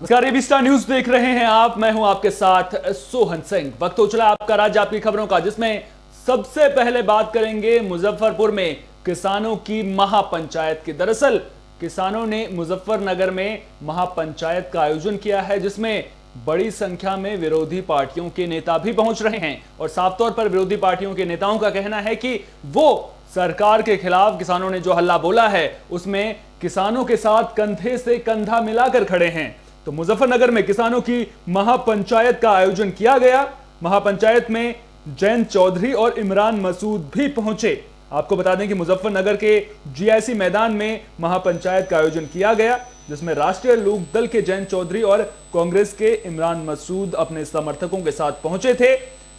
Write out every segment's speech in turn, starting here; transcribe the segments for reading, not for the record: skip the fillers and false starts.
नमस्कार, AB star news देख रहे हैं आप। मैं हूं आपके साथ सोहन सिंह। वक्त हो चला आपका राज्य आपकी खबरों का, जिसमें सबसे पहले बात करेंगे मुजफ्फरपुर में किसानों की महापंचायत की। दरअसल किसानों ने मुजफ्फरनगर में महापंचायत का आयोजन किया है, जिसमें बड़ी संख्या में विरोधी पार्टियों के नेता भी पहुंच रहे हैं। और साफ तौर पर विरोधी पार्टियों के नेताओं का कहना है कि वो सरकार के खिलाफ किसानों ने जो हल्ला बोला है उसमें किसानों के साथ कंधे से कंधा मिलाकर खड़े हैं। तो मुजफ्फरनगर में किसानों की महापंचायत का आयोजन किया गया। महापंचायत में जयंत चौधरी और इमरान मसूद भी पहुंचे। आपको बता दें कि मुजफ्फरनगर के जीआईसी मैदान में महापंचायत का आयोजन किया गया, जिसमें राष्ट्रीय लोक दल के जयंत चौधरी और कांग्रेस के इमरान मसूद अपने समर्थकों के साथ पहुंचे थे।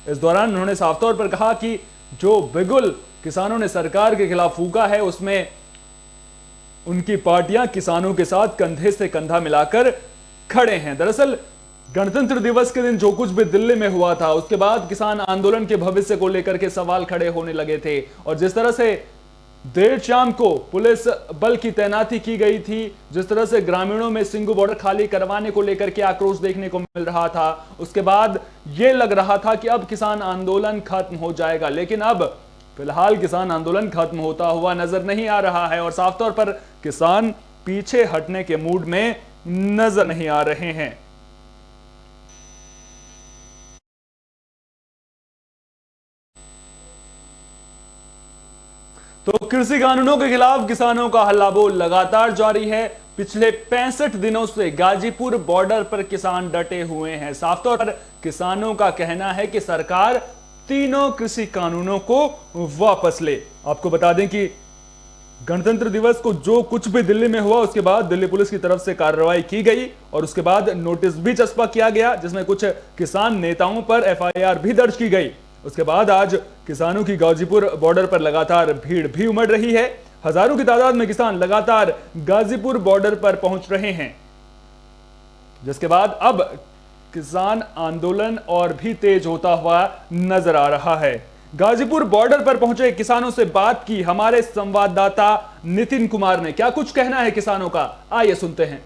इस दौरान उन्होंने साफ तौर पर कहा कि जो बिगुल किसानों ने सरकार के खिलाफ फूंका है उसमें उनकी पार्टियां किसानों के साथ कंधे से कंधा मिलाकर खड़े हैं। दरअसल गणतंत्र दिवस के दिन जो कुछ भी दिल्ली में हुआ था, उसके बाद किसान आंदोलन के भविष्य को लेकर के सवाल खड़े होने लगे थे। और जिस तरह से देर शाम को पुलिस बल की तैनाती की गई थी, जिस तरह से ग्रामीणों में सिंगू बॉर्डर खाली करवाने को लेकर के आक्रोश देखने को मिल रहा था, उसके बाद यह लग रहा था कि अब किसान आंदोलन खत्म हो जाएगा। लेकिन अब फिलहाल किसान आंदोलन खत्म होता हुआ नजर नहीं आ रहा है और साफ तौर पर किसान पीछे हटने के मूड में नजर नहीं आ रहे हैं। तो कृषि कानूनों के खिलाफ किसानों का हल्ला बोल लगातार जारी है। पिछले 65 दिनों से गाजीपुर बॉर्डर पर किसान डटे हुए हैं। साफ तौर पर किसानों का कहना है कि सरकार तीनों कृषि कानूनों को वापस ले। आपको बता दें कि गणतंत्र दिवस को जो कुछ भी दिल्ली में हुआ, उसके बाद दिल्ली पुलिस की तरफ से कार्रवाई की गई और उसके बाद नोटिस भी चस्पा किया गया, जिसमें कुछ किसान नेताओं पर एफआईआर भी दर्ज की गई। उसके बाद आज किसानों की गाजीपुर बॉर्डर पर लगातार भीड़ भी उमड़ रही है। हजारों की तादाद में किसान लगातार गाजीपुर बॉर्डर पर पहुंच रहे हैं, जिसके बाद अब किसान आंदोलन और भी तेज होता हुआ नजर आ रहा है। गाजीपुर बॉर्डर पर पहुंचे किसानों से बात की हमारे संवाददाता नितिन कुमार ने। क्या कुछ कहना है किसानों का, आइए सुनते हैं।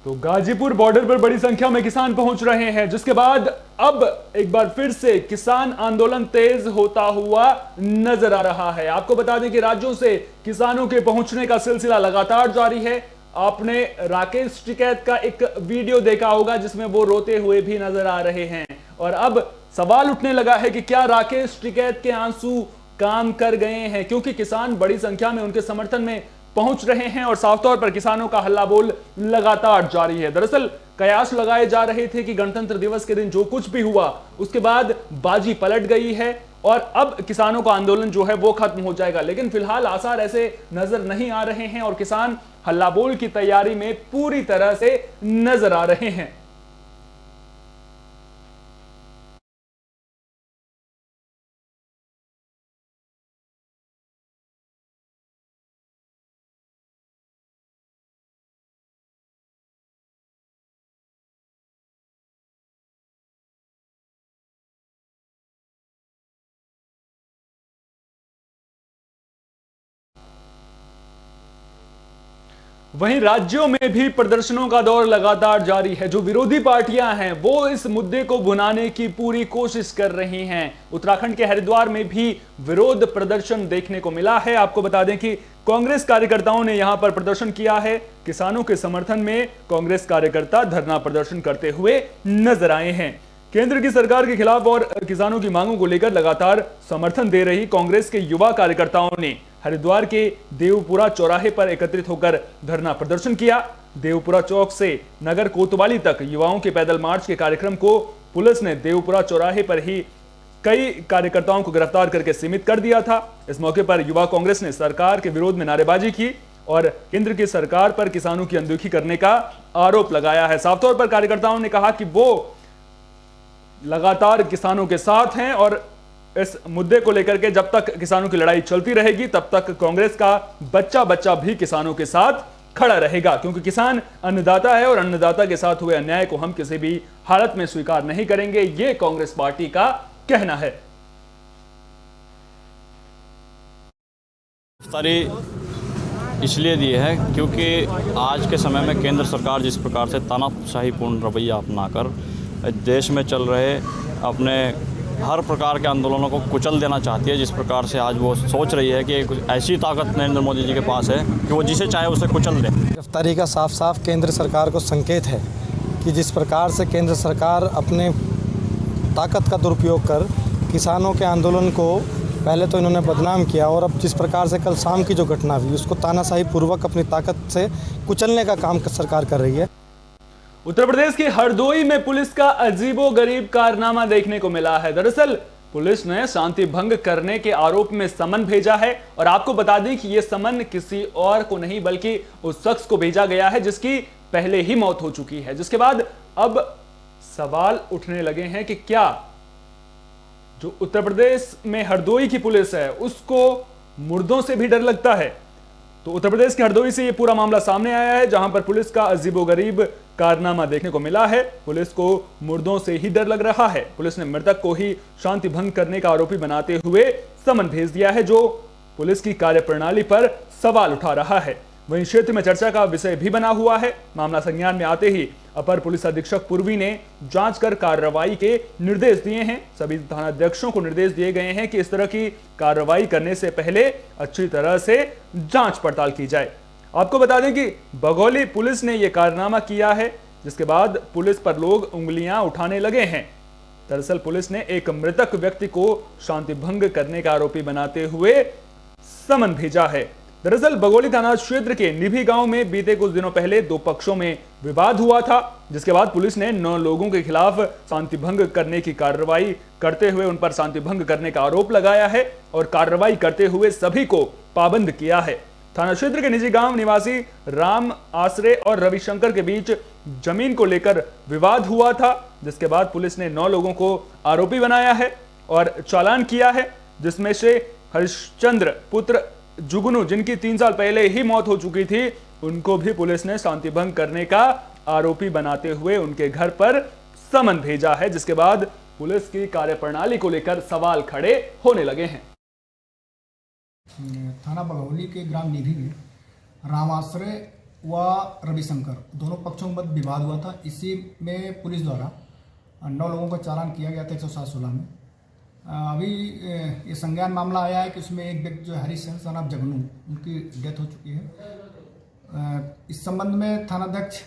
तो गाजीपुर बॉर्डर पर बड़ी संख्या में किसान पहुंच रहे हैं, जिसके बाद अब एक बार फिर से किसान आंदोलन तेज होता हुआ नजर आ रहा है। आपको बता दें कि राज्यों से किसानों के पहुंचने का सिलसिला लगातार जारी है। आपने राकेश टिकैत का एक वीडियो देखा होगा, जिसमें वो रोते हुए भी नजर आ रहे हैं। और अब सवाल उठने लगा है कि क्या राकेश टिकैत के आंसू काम कर गए हैं, क्योंकि किसान बड़ी संख्या में उनके समर्थन में पहुंच रहे हैं और साफ तौर पर किसानों का हल्ला बोल लगातार जारी है। दरअसल कयास लगाए जा रहे थे कि गणतंत्र दिवस के दिन जो कुछ भी हुआ, उसके बाद बाजी पलट गई है और अब किसानों का आंदोलन जो है वो खत्म हो जाएगा। लेकिन फिलहाल आसार ऐसे नजर नहीं आ रहे हैं और किसान हल्ला बोल की तैयारी में पूरी तरह से नजर आ रहे हैं। वहीं राज्यों में भी प्रदर्शनों का दौर लगातार जारी है। जो विरोधी पार्टियां हैं वो इस मुद्दे को भुनाने की पूरी कोशिश कर रही हैं। उत्तराखंड के हरिद्वार में भी विरोध प्रदर्शन देखने को मिला है। आपको बता दें कि कांग्रेस कार्यकर्ताओं ने यहां पर प्रदर्शन किया है। किसानों के समर्थन में कांग्रेस कार्यकर्ता धरना प्रदर्शन करते हुए नजर आए हैं। केंद्र की सरकार के खिलाफ और किसानों की मांगों को लेकर लगातार समर्थन दे रही कांग्रेस के युवा कार्यकर्ताओं ने हरिद्वार के देवपुरा चौराहे पर एकत्रित होकर धरना प्रदर्शन किया। देवपुरा चौक से नगर कोतवाली तक युवाओं के पैदल मार्च के कार्यक्रम को पुलिस ने देवपुरा चौराहे पर ही कई कार्यकर्ताओं को गिरफ्तार करके सीमित कर दिया था। इस मौके पर युवा कांग्रेस ने सरकार के विरोध में नारेबाजी की और केंद्र की सरकार पर किसानों की अनदेखी करने का आरोप लगाया है। साफ तौर पर कार्यकर्ताओं ने कहा कि वो लगातार किसानों के साथ हैं और इस मुद्दे को लेकर के जब तक किसानों की लड़ाई चलती रहेगी तब तक कांग्रेस का बच्चा बच्चा भी किसानों के साथ खड़ा रहेगा, क्योंकि किसान अन्नदाता है और अन्नदाता के साथ हुए अन्याय को हम किसी भी हालत में स्वीकार नहीं करेंगे, ये कांग्रेस पार्टी का कहना है। इसलिए दी है क्योंकि आज के समय में केंद्र सरकार जिस प्रकार से तानाशाहीपूर्ण रवैया अपनाकर देश में चल रहे अपने हर प्रकार के आंदोलनों को कुचल देना चाहती है, जिस प्रकार से आज वो सोच रही है कि कुछ ऐसी ताकत नरेंद्र मोदी जी के पास है कि वो जिसे चाहे उसे कुचल दे। गिरफ्तारी का साफ साफ केंद्र सरकार को संकेत है कि जिस प्रकार से केंद्र सरकार अपने ताकत का दुरुपयोग कर किसानों के आंदोलन को पहले तो इन्होंने बदनाम किया और अब जिस प्रकार से कल शाम की जो घटना हुई उसको तानाशाही पूर्वक अपनी ताकत से कुचलने का काम सरकार कर रही है। उत्तर प्रदेश के हरदोई में पुलिस का अजीबोगरीब कारनामा देखने को मिला है। दरअसल पुलिस ने शांति भंग करने के आरोप में समन भेजा है और आपको बता दें कि यह समन किसी और को नहीं बल्कि उस शख्स को भेजा गया है जिसकी पहले ही मौत हो चुकी है, जिसके बाद अब सवाल उठने लगे हैं कि क्या जो उत्तर प्रदेश में हरदोई की पुलिस है उसको मुर्दों से भी डर लगता है। तो उत्तर प्रदेश के हरदोई से यह पूरा मामला सामने आया है, जहां पर पुलिस का अजीबोगरीब कारनामा देखने को मिला है। पुलिस को मुर्दों से ही डर लग रहा है। पुलिस ने मृतक को ही शांति भंग करने का आरोपी बनाते हुए समन भेज दिया है, जो पुलिस की कार्यप्रणाली पर सवाल उठा रहा है। वहीं क्षेत्र में चर्चा का विषय भी बना हुआ है। मामला संज्ञान में आते ही अपर पुलिस अधीक्षक पूर्वी ने जांच कर कार्रवाई के निर्देश दिए हैं। सभी थानाध्यक्षों को निर्देश दिए गए हैं कि इस तरह की कार्रवाई करने से पहले अच्छी तरह से जांच पड़ताल की जाए। आपको बता दें कि बघौली पुलिस ने यह कारनामा किया है, जिसके बाद पुलिस पर लोग उंगलियां उठाने लगे हैं। दरअसल पुलिस ने एक मृतक व्यक्ति को शांति भंग करने का आरोपी बनाते हुए समन भेजा है। दरअसल बघौली थाना क्षेत्र के निभी गांव में बीते कुछ दिनों पहले दो पक्षों में विवाद हुआ था, जिसके बाद पुलिस ने 9 लोगों के खिलाफ शांति भंग करने की कार्रवाई करते हुए उन पर शांति भंग करने का आरोप लगाया है और कार्रवाई करते हुए सभी को पाबंद किया है। थाना क्षेत्र के निजी गांव निवासी राम आसरे और रविशंकर के बीच जमीन को लेकर विवाद हुआ था, जिसके बाद पुलिस ने 9 लोगों को आरोपी बनाया है और चालान किया है, जिसमें से हरिश्चंद्र पुत्र जुगनू, जिनकी 3 साल पहले ही मौत हो चुकी थी, उनको भी पुलिस ने शांति भंग करने का आरोपी बनाते हुए उनके घर पर समन भेजा है, जिसके बाद पुलिस की कार्यप्रणाली को लेकर सवाल खड़े होने लगे हैं। थाना बघौली के ग्राम निभी में रामाश्रय व रविशंकर दोनों पक्षों के मध्य विवाद हुआ था। इसी में पुलिस द्वारा 9 लोगों का चालान किया गया था 107-16 में। अभी ये संज्ञान मामला आया है कि उसमें एक व्यक्ति जो हरीश सन ऑफ जगनू, उनकी डेथ हो चुकी है। इस संबंध में थानाध्यक्ष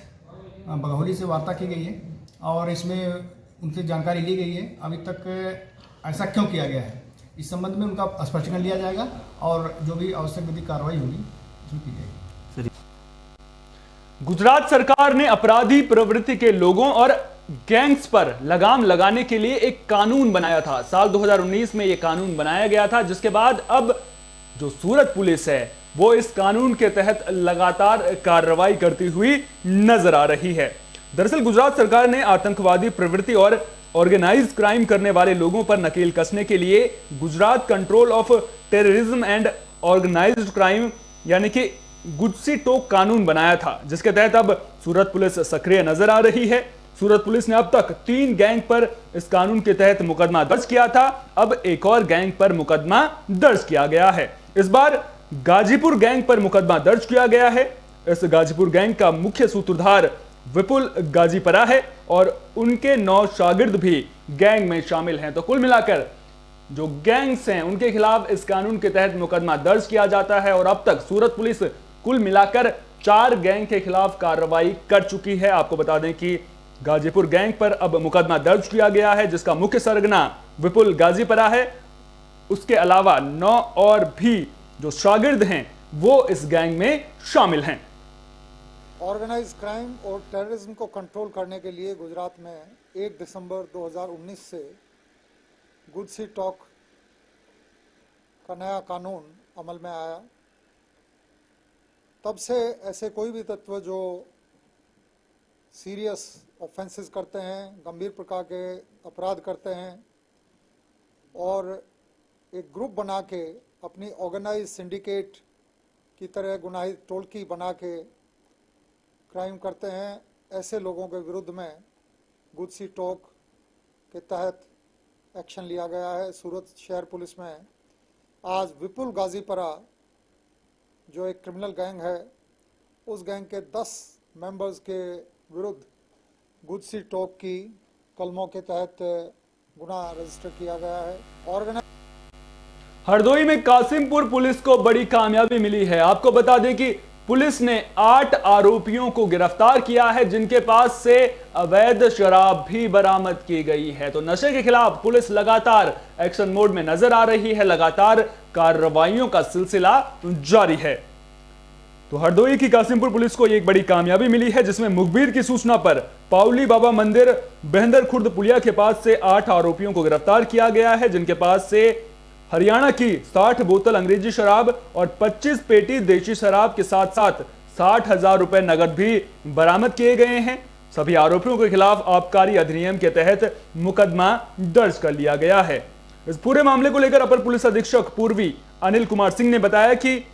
बघौली से वार्ता की गई है और इसमें उनसे जानकारी ली गई है। अभी तक ऐसा क्यों किया गया है, इस संबंध में उनका स्पष्टीकरण लिया जाएगा और जो भी आवश्यक विधि कार्रवाई होगी उसमें की जाएगी। गुजरात सरकार ने अपराधी प्रवृत्ति के लोगों और गैंग्स पर लगाम लगाने के लिए एक कानून बनाया था। साल 2019 में यह कानून बनाया गया था, जिसके बाद अब जो सूरत पुलिस है वो इस कानून के तहत लगातार कार्रवाई करती हुई नजर आ रही है। दरअसल गुजरात सरकार ने आतंकवादी प्रवृत्ति और ऑर्गेनाइज्ड क्राइम करने वाले लोगों पर नकेल कसने के लिए Gujarat control of terrorism and organised crime यानी कि गुजसी-टोक कानून बनाया था, जिसके तहत अब सूरत पुलिस सक्रिय नजर आ रही है। सूरत पुलिस ने अब तक 3 गैंग पर इस कानून के तहत मुकदमा दर्ज किया था। अब एक और गैंग पर मुकदमा दर्ज किया गया है। इस बार गाजीपुर गैंग पर मुकदमा दर्ज किया गया है। इस गाजीपुर गैंग का मुख्य सूत्रधार विपुल गाजीपरा है और उनके 9 शागिर्द भी गैंग में शामिल हैं। तो कुल मिलाकर जो गैंग्स हैं उनके खिलाफ इस कानून के तहत मुकदमा दर्ज किया जाता है और अब तक सूरत पुलिस कुल मिलाकर 4 गैंग के खिलाफ कार्रवाई कर चुकी है। आपको बता दें कि गाजीपुर गैंग पर अब मुकदमा दर्ज किया गया है, जिसका मुख्य सरगना विपुल गाजीपरा है। उसके अलावा 9 और भी जो शागिर्द हैं वो इस गैंग में शामिल हैं। ऑर्गेनाइज क्राइम और टेररिज्म को कंट्रोल करने के लिए गुजरात में 1 दिसंबर 2019 से गुड सी टॉक का नया कानून अमल में आया। तब से ऐसे कोई भी तत्व जो सीरियस ऑफेंसेस करते हैं, गंभीर प्रकार के अपराध करते हैं और एक ग्रुप बना के अपनी ऑर्गेनाइज सिंडिकेट की तरह गुनाही टोलकी बना के क्राइम करते हैं, ऐसे लोगों के विरुद्ध में गुड सी टॉक के तहत एक्शन लिया गया है। सूरत शहर पुलिस में आज विपुल गाजीपरा जो एक क्रिमिनल गैंग है, उस गैंग के 10 मेंबर्स के विरुद्ध गुड सी टॉक की कलमों के तहत गुनाह रजिस्टर किया गया है। हरदोई में कासिमपुर पुलिस को बड़ी कामयाबी मिली है। आपको बता दें कि पुलिस ने 8 आरोपियों को गिरफ्तार किया है, जिनके पास से अवैध शराब भी बरामद की गई है। तो नशे के खिलाफ पुलिस लगातार एक्शन मोड में नजर आ रही है, लगातार कार्रवाइयों का सिलसिला जारी है। तो हरदोई की कासिमपुर पुलिस को एक बड़ी कामयाबी मिली है, जिसमें मुखबिर की सूचना पर पाउली बाबा मंदिर बहंदर खुर्द पुलिया के पास से 8 आरोपियों को गिरफ्तार किया गया है, जिनके पास से हरियाणा की 60 बोतल अंग्रेजी शराब और 25 पेटी देशी शराब के साथ साथ 60,000 रुपए नगद भी बरामद किए गए हैं। सभी आरोपियों के खिलाफ आबकारी अधिनियम के तहत मुकदमा दर्ज कर लिया गया है। इस पूरे मामले को लेकर अपर पुलिस अधीक्षक पूर्वी अनिल कुमार सिंह ने बताया कि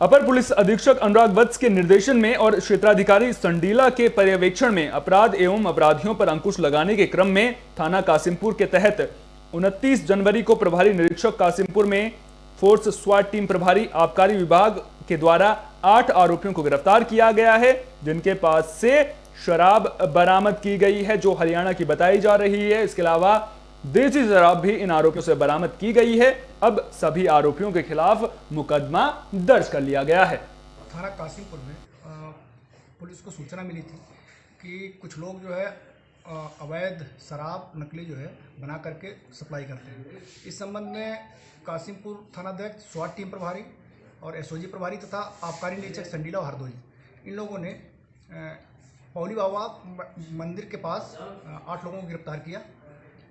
अपर पुलिस अधीक्षक अनुराग वत्स के निर्देशन में और क्षेत्राधिकारी संडीला के पर्यवेक्षण में अपराध एवं अपराधियों पर अंकुश लगाने के क्रम में थाना कासिमपुर के तहत 29 जनवरी को प्रभारी निरीक्षक कासिमपुर में फोर्स स्वाट टीम प्रभारी आबकारी विभाग के द्वारा 8 आरोपियों को गिरफ्तार किया गया है, जिनके पास से शराब बरामद की गई है जो हरियाणा की बताई जा रही है। इसके अलावा देसी शराब भी इन आरोपियों से बरामद की गई है। अब सभी आरोपियों के खिलाफ मुकदमा दर्ज कर लिया गया है। थाना कासिमपुर में पुलिस को सूचना मिली थी कि कुछ लोग जो है अवैध शराब नकली जो है बना करके सप्लाई करते हैं। इस संबंध में कासिमपुर थानाध्यक्ष स्वाट टीम प्रभारी और एसओजी प्रभारी तथा आबकारी निरीक्षक संडीला और हरदोई, इन लोगों ने पौली बाबा मंदिर के पास 8 लोगों को गिरफ्तार किया।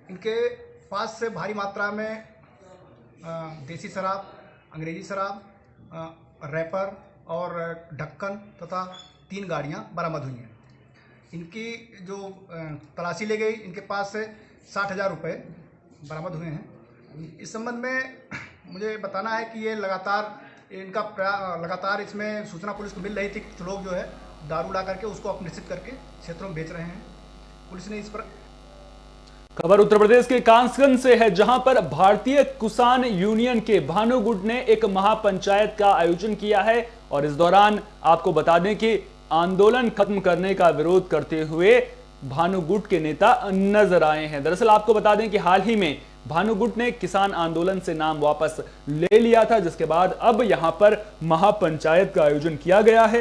इनके पास से भारी मात्रा में देसी शराब, अंग्रेजी शराब, रैपर और ढक्कन तथा 3 गाड़ियां बरामद हुई हैं। इनकी जो तलाशी ले गई, इनके पास से 60,000 रुपये बरामद हुए हैं। इस संबंध में मुझे बताना है कि ये लगातार इसमें सूचना पुलिस को मिल रही थी कि कुछ लोग जो है दारू ला करके उसको अपनिश्चित करके क्षेत्रों में बेच रहे हैं। पुलिस ने इस पर खबर उत्तर प्रदेश के कासगंज से है, जहां पर भारतीय किसान यूनियन के भानु गुट ने एक महापंचायत का आयोजन किया है और इस दौरान आपको बता दें कि आंदोलन खत्म करने का विरोध करते हुए भानु गुट के नेता नजर आए हैं। दरअसल आपको बता दें कि हाल ही में भानु गुट ने किसान आंदोलन से नाम वापस ले लिया था, जिसके बाद अब यहां पर महापंचायत का आयोजन किया गया है।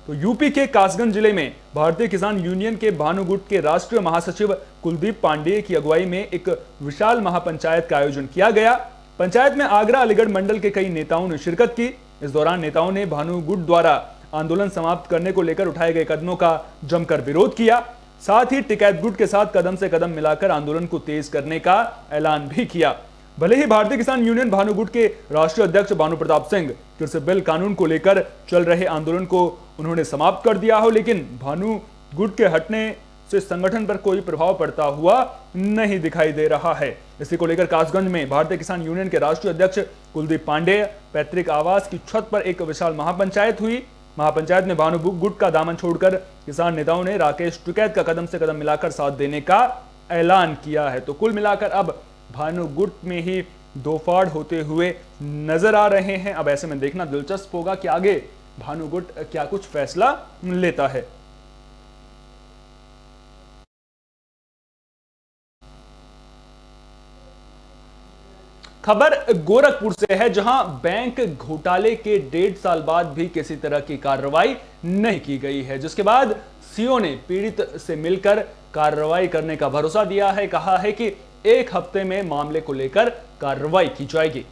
तो यूपी के कासगंज जिले में भारतीय किसान यूनियन के भानु गुट के राष्ट्रीय महासचिव कुलदीप पांडेय की अगुवाई में एक विशाल महापंचायत का आयोजन किया गया। पंचायत में आगरा अलीगढ़ मंडल के कई नेताओं ने शिरकत की। इस दौरान नेताओं ने भानु गुट द्वारा आंदोलन समाप्त करने को लेकर उठाए गए कदमों का जमकर विरोध किया। साथ ही टिकैत गुट के साथ कदम से कदम मिलाकर आंदोलन को तेज करने का ऐलान भी किया। भले ही भारतीय किसान यूनियन भानु गुट के राष्ट्रीय अध्यक्ष भानु प्रताप सिंह कृषि बिल कानून को लेकर चल रहे आंदोलन को उन्होंने समाप्त कर दिया हो, लेकिन भानु गुट के हटने से संगठन पर कोई प्रभाव पड़ता हुआ नहीं दिखाई दे रहा है। इसी को लेकर कासगंज में भारतीय किसान यूनियन के राष्ट्रीय अध्यक्ष कुलदीप पांडेय पैतृक आवास की छत पर एक विशाल महापंचायत हुई। महापंचायत में भानु गुट का दामन छोड़कर किसान नेताओं ने राकेश टिकैत का कदम से कदम मिलाकर साथ देने का ऐलान किया है। तो कुल मिलाकर अब भानु गुट में ही दो फाड़ होते हुए नजर आ रहे हैं। अब ऐसे में देखना दिलचस्प होगा कि आगे भानु गुट क्या कुछ फैसला लेता है। खबर गोरखपुर से है, जहां बैंक घोटाले के 1.5 साल बाद भी किसी तरह की कार्रवाई नहीं की गई है, जिसके बाद सीओ ने पीड़ित से मिलकर कार्रवाई करने का भरोसा दिया है। कहा है कि 1 हफ्ते में मामले को लेकर कार्रवाई की जाएगी।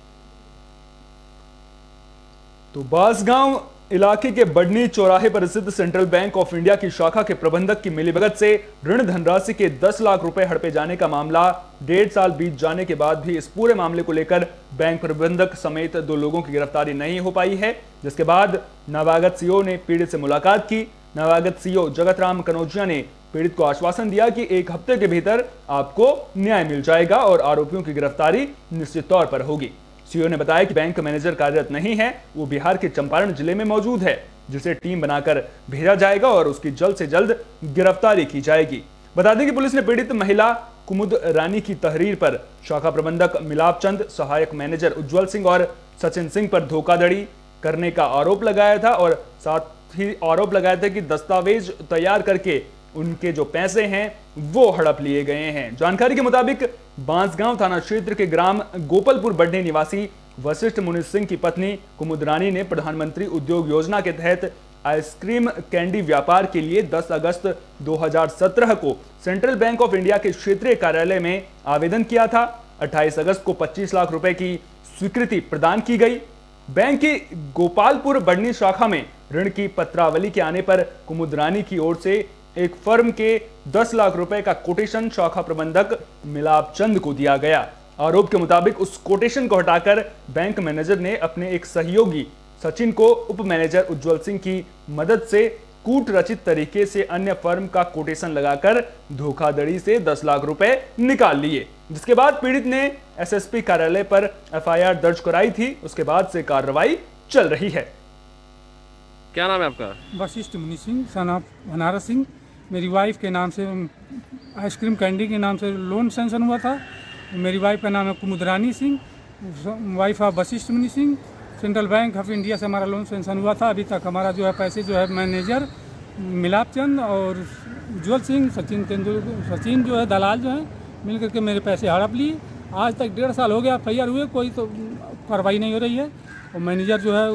तो बांसगांव इलाके के बडनी चौराहे पर स्थित सेंट्रल बैंक ऑफ इंडिया की शाखा के प्रबंधक की मिलीभगत से ऋण धनराशि के 10 लाख रुपए हड़पे जाने का मामला 1.5 साल बीत जाने के बाद भी इस पूरे मामले को लेकर बैंक प्रबंधक समेत 2 लोगों की गिरफ्तारी नहीं हो पाई है, जिसके बाद नवागत सीओ ने पीड़ित से मुलाकात की। नवागत सीओ जगत राम कनौजिया ने पीड़ित को आश्वासन दिया कि 1 हफ्ते के भीतर आपको न्याय मिल जाएगा और आरोपियों की गिरफ्तारी निश्चित तौर पर होगी। सीओ ने बताया कि बैंक मैनेजर कार्यरत नहीं है, वो बिहार के चंपारण जिले में मौजूद है, जिसे टीम बनाकर भेजा जाएगा और उसकी जल्द से जल्द गिरफ्तारी की जाएगी। बता दें कि पुलिस ने पीड़ित महिला कुमुद रानी की तहरीर पर शाखा प्रबंधक मिलाप चंद, सहायक मैनेजर उज्जवल सिंह और सचिन सिंह पर धोखाधड़ी करने का आरोप लगाया था और साथ ही आरोप लगाया था कि दस्तावेज तैयार करके उनके जो पैसे हैं वो हड़प लिए गए हैं। जानकारी के मुताबिक बांसगांव थाना क्षेत्र के ग्राम गोपालपुर बडनी निवासी वशिष्ठ मुनि सिंह की पत्नी कुमुद रानी ने प्रधानमंत्री उद्योग योजना के तहत आइसक्रीम कैंडी व्यापार के लिए 10 अगस्त 2017 को सेंट्रल बैंक ऑफ इंडिया के क्षेत्रीय कार्यालय में आवेदन किया था। 28 अगस्त को 25 लाख रुपए की स्वीकृति प्रदान की गई। बैंक की गोपालपुर बडनी शाखा में ऋण की पत्रावली के आने पर कुमुद रानी की ओर से एक फर्म के 10 लाख रुपए का कोटेशन शाखा प्रबंधक मिलाप चंद को दिया गया। आरोप के मुताबिक उस कोटेशन को हटाकर बैंक मैनेजर ने अपने एक सहयोगी सचिन को उप मैनेजर उज्जवल सिंह की मदद से कूट रचित तरीके से अन्य फर्म का कोटेशन लगाकर धोखाधड़ी से 10 लाख रुपए निकाल लिए, जिसके बाद पीड़ित ने एसएसपी कार्यालय पर एफआईआर दर्ज कराई थी। उसके बाद से कार्रवाई चल रही है। क्या नाम है आपका? वशिष्ठ मुनि सिंह, सन ऑफ बनारस सिंह। मेरी वाइफ के नाम से आइसक्रीम कैंडी के नाम से लोन सैंक्शन हुआ था। मेरी वाइफ का नाम है कुमुद रानी सिंह, वाइफ ऑफ वशिष्ठ मुनि Singh. Central bank of India से हमारा लोन सैंक्शन हुआ था। अभी तक हमारा जो है पैसे जो है मैनेजर मिलाप चंद और उज्जवल सिंह, सचिन जो है दलाल जो है मिल करके मेरे पैसे हड़प लिए। आज तक 1.5 साल हो गया एफआईआर हुए, कोई तो कार्रवाई नहीं हो रही है और मैनेजर जो है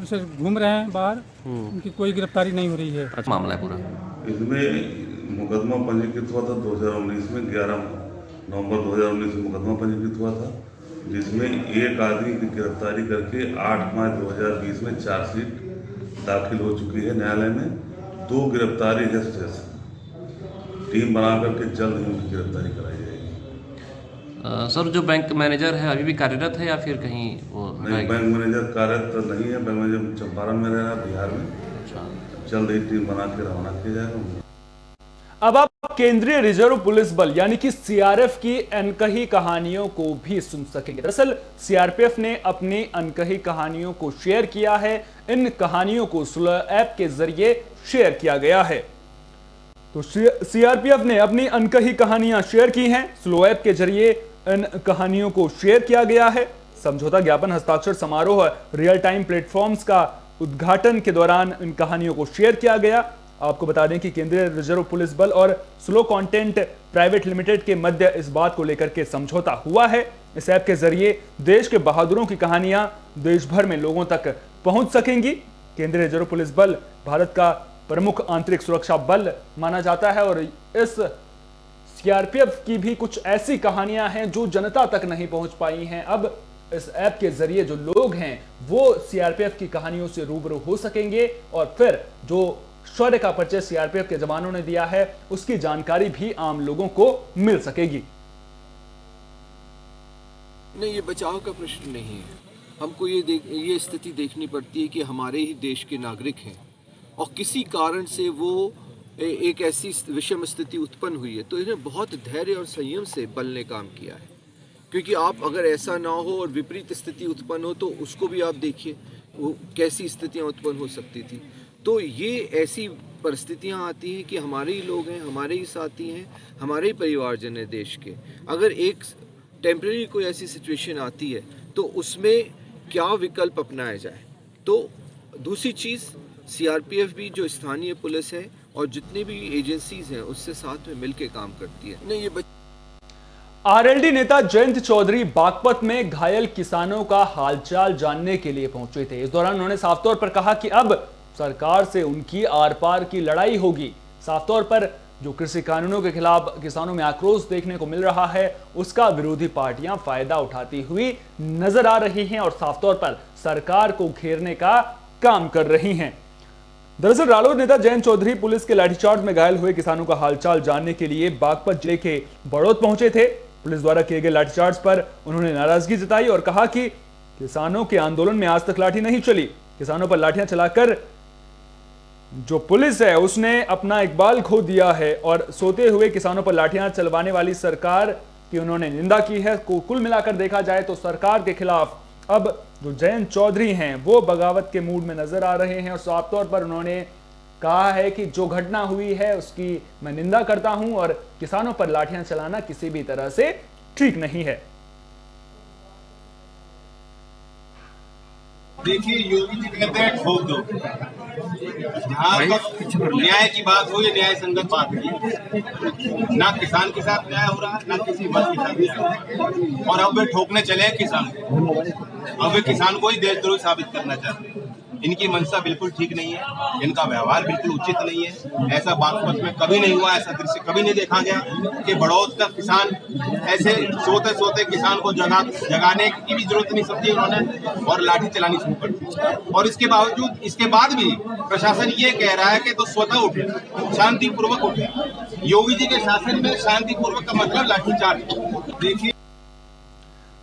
उसे घूम रहे हैं बाहर, उनकी कोई गिरफ्तारी नहीं हो रही है। अच्छा मामला है पूरा? इसमें मुकदमा पंजीकृत हुआ था 2019 में, 11 नवंबर 2019 में मुकदमा पंजीकृत हुआ था, जिसमें एक आदमी की गिरफ्तारी करके 8 मार्च 2020 में चार्जशीट दाखिल हो चुकी है न्यायालय में। 2 गिरफ्तारी है, टीम बना करके जल्द ही उनकी गिरफ्तारी कराई जाएगी। सर, जो बैंक मैनेजर है अभी भी कार्यरत है या फिर कहीं वो नहीं? बैंक मैनेजर कार्यरत नहीं है, बैंक मैनेजर चंपारण में रह रहा है, बिहार में। जल्द ही टीम बना के रवाना किया जाएगा। अब आप केंद्रीय रिजर्व पुलिस बल यानी कि सीआरएफ की अनकही कहानियों को भी सुन सकेंगे। दरअसल सीआरपीएफ ने अपनी अनकही कहानियों को शेयर किया है। इन कहानियों को स्लो ऐप के जरिए शेयर किया गया है। तो सीआरपीएफ ने अपनी अनकही कहानियां शेयर की हैं। स्लो ऐप के जरिए इन कहानियों को शेयर किया गया है। समझौता ज्ञापन हस्ताक्षर समारोह रियल टाइम प्लेटफॉर्म्स का उद्घाटन के दौरान इन कहानियों को शेयर किया गया। आपको बता दें कि केंद्रीय रिजर्व पुलिस बल और स्लो कंटेंट प्राइवेट लिमिटेड के मध्य इस बात को लेकर के समझौता हुआ है। इस ऐप के जरिए देश के बहादुरों की कहानियां देश भर में लोगों तक पहुंच सकेंगी। केंद्रीय रिजर्व पुलिस बल भारत का प्रमुख आंतरिक सुरक्षा बल माना जाता है और इस सीआरपीएफ की भी कुछ ऐसी कहानियां हैं जो जनता तक नहीं पहुंच पाई हैं। अब इस ऐप के जरिए जो लोग हैं वो सीआरपीएफ की कहानियों से रूबरू हो सकेंगे और फिर जो शौर्य का परिचय सीआरपीएफ के जवानों ने दिया है उसकी जानकारी भी आम लोगों को मिल सकेगी। नहीं, ये बचाव का प्रश्न नहीं है। हमको ये स्थिति देखनी पड़ती है कि हमारे ही देश के नागरिक हैं और किसी कारण से वो एक ऐसी विषम स्थिति उत्पन्न हुई है, तो इन्हें बहुत धैर्य और संयम से बल ने काम किया है। क्योंकि आप अगर ऐसा ना हो और विपरीत स्थिति उत्पन्न हो तो उसको भी आप देखिए वो कैसी स्थितियां उत्पन्न हो सकती थी। तो ये ऐसी परिस्थितियां आती हैं कि हमारे ही लोग हैं, हमारे ही साथी हैं, हमारे ही परिवारजन हैं देश के। अगर एक टेम्परेरी कोई ऐसी सिचुएशन आती है तो उसमें क्या विकल्प अपनाया जाए। तो दूसरी चीज़, सीआरपीएफ भी जो स्थानीय पुलिस है और जितने भी एजेंसीज हैं उससे साथ में मिलकर काम करती है। नहीं, ये आरएलडी नेता जयंत चौधरी बागपत में घायल किसानों का हालचाल जानने के लिए पहुंचे थे। इस दौरान उन्होंने साफ तौर पर कहा कि अब सरकार से उनकी आर पार की लड़ाई होगी। साफ तौर पर जो कृषि कानूनों के खिलाफ किसानों में आक्रोश देखने को मिल रहा है, उसका विरोधी पार्टियां फायदा उठाती हुई नजर आ रही हैं और साफ तौर पर सरकार को घेरने का काम कर रही हैं। दरअसल रालोद नेता जयंत चौधरी पुलिस के लाठीचार्ज में घायल हुए किसानों का हालचाल जानने के लिए बागपत जिले के बड़ौद पहुंचे थे। पुलिस द्वारा किए गए लाठीचार्ज पर उन्होंने नाराजगी जताई और कहा कि किसानों के आंदोलन में आज तक लाठी नहीं चली। किसानों पर लाठियां चलाकर जो पुलिस है उसने अपना इकबाल खो दिया है और सोते हुए किसानों पर लाठियां चलवाने वाली सरकार की उन्होंने निंदा की है। कुल मिलाकर देखा जाए तो सरकार के खिलाफ अब जो जयंत चौधरी हैं वो बगावत के मूड में नजर आ रहे हैं और साफ तौर पर उन्होंने कहा है कि जो घटना हुई है उसकी मैं निंदा करता हूं और किसानों पर लाठियां चलाना किसी भी तरह से ठीक नहीं है। देखिए, योगी जी कहते हैं ठोक दो। जहाँ तक न्याय की बात हो, ये न्याय संगत बात है। ना किसान के साथ न्याय हो रहा है, ना किसी वर्ग के साथ न्याय हो रहा है। और अब वे ठोकने चले हैं किसान को। अब वे किसान को ही देशद्रोही साबित करना चाहते हैं। इनकी मंशा बिल्कुल ठीक नहीं है, इनका व्यवहार बिल्कुल उचित नहीं है। ऐसा बागपत में कभी नहीं हुआ, ऐसा दृश्य कभी नहीं देखा गया कि बड़ौद का किसान ऐसे सोते सोते किसान को जगाने की भी जरूरत नहीं समझी उन्होंने और लाठी चलानी शुरू कर दी। और इसके बावजूद, इसके बाद भी प्रशासन ये कह रहा है कि तो स्वतः उठे, शांतिपूर्वक उठे। योगी जी के शासन में शांतिपूर्वक का मतलब लाठीचार्ज। देखिए,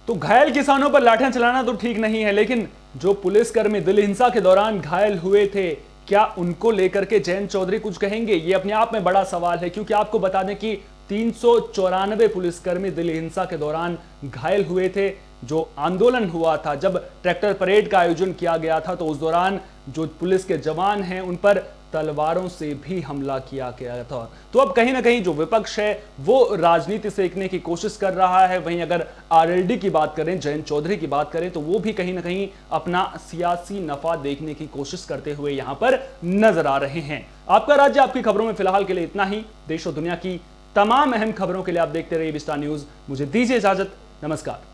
तो घायल किसानों पर लाठियां चलाना तो ठीक नहीं है, लेकिन जो पुलिसकर्मी दिल्ली हिंसा के दौरान घायल हुए थे, क्या उनको लेकर के जयंत चौधरी कुछ कहेंगे? ये अपने आप में बड़ा सवाल है, क्योंकि आपको बता दें कि 394 पुलिसकर्मी दिल्ली हिंसा के दौरान घायल हुए थे। जो आंदोलन हुआ था, जब ट्रैक्टर परेड का आयोजन किया गया था, तो उस दौरान जो पुलिस के जवान हैं उन पर तलवारों से भी हमला किया गया था। तो अब कहीं ना कहीं जो विपक्ष है वो राजनीति सेकने की कोशिश कर रहा है। वहीं अगर आरएलडी की बात करें, जयंत चौधरी की बात करें, तो वो भी कहीं ना कहीं अपना सियासी नफा देखने की कोशिश करते हुए यहां पर नजर आ रहे हैं। आपका राज्य आपकी खबरों में फिलहाल के लिए इतना ही। देश और दुनिया की तमाम अहम खबरों के लिए आप देखते रहिए विस्तार न्यूज। मुझे दीजिए इजाजत, नमस्कार।